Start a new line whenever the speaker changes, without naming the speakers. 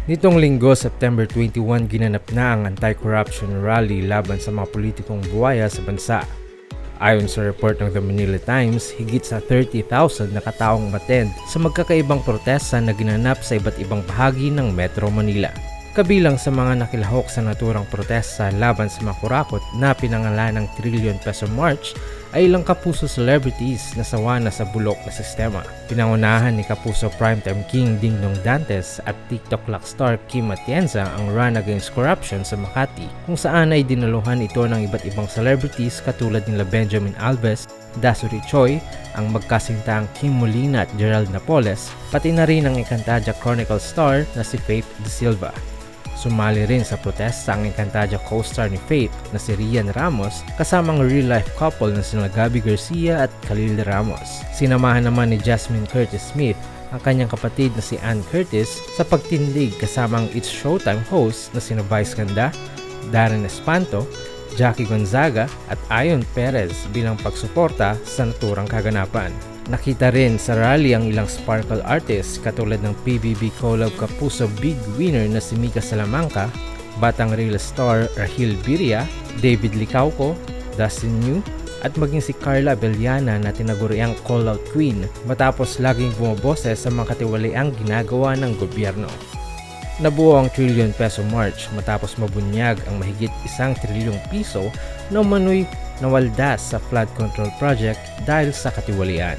Nitong linggo, September 21, ginanap na ang anti-corruption rally laban sa mga politikong buwaya sa bansa. Ayon sa report ng The Manila Times, higit sa 30,000 na kataong umattend sa magkakaibang protesta na ginanap sa iba't ibang bahagi ng Metro Manila. Kabilang sa mga nakilahok sa naturang protesta laban sa mga kurakot na pinangalan ng Trillion Peso March ay ilang kapuso celebrities na sawa na sa bulok na sistema. Pinangunahan ni Kapuso Primetime King Dingdong Dantes at TikTok rock star Kim Atienza ang Run Against Corruption sa Makati, kung saan ay dinaluhan ito ng iba't ibang celebrities katulad nila Benjamin Alves, Dasuri Choi, ang magkasintang Kim Molina at Gerald Napoles, pati na rin ang Encantadia Chronicle star na si Faith De Silva. Sumali rin sa protesta ang Encantadia co-star ni Faith na si Rian Ramos kasamang real-life couple na sina Gabby Garcia at Khalil Ramos. Sinamahan naman ni Jasmine Curtis Smith ang kanyang kapatid na si Ann Curtis sa pagtindig kasamang It's Showtime host na sina Vice Ganda, Darren Espanto, Jackie Gonzaga at Ayon Perez bilang pagsuporta sa naturang kaganapan. Nakita rin sa rally ang ilang sparkle artists katulad ng PBB Collab Kapuso Big Winner na si Mika Salamanca, Batang Real Star Rahil Biria, David Licauco, Dustin New, at maging si Carla Abellana na tinaguriang call-out queen matapos laging bumaboses sa mga katiwaliang ginagawa ng gobyerno. Nabuo ang Trillion Peso March matapos mabunyag ang mahigit 1 trilyong piso na umano'y nawaldas sa flood control project dahil sa katiwalian.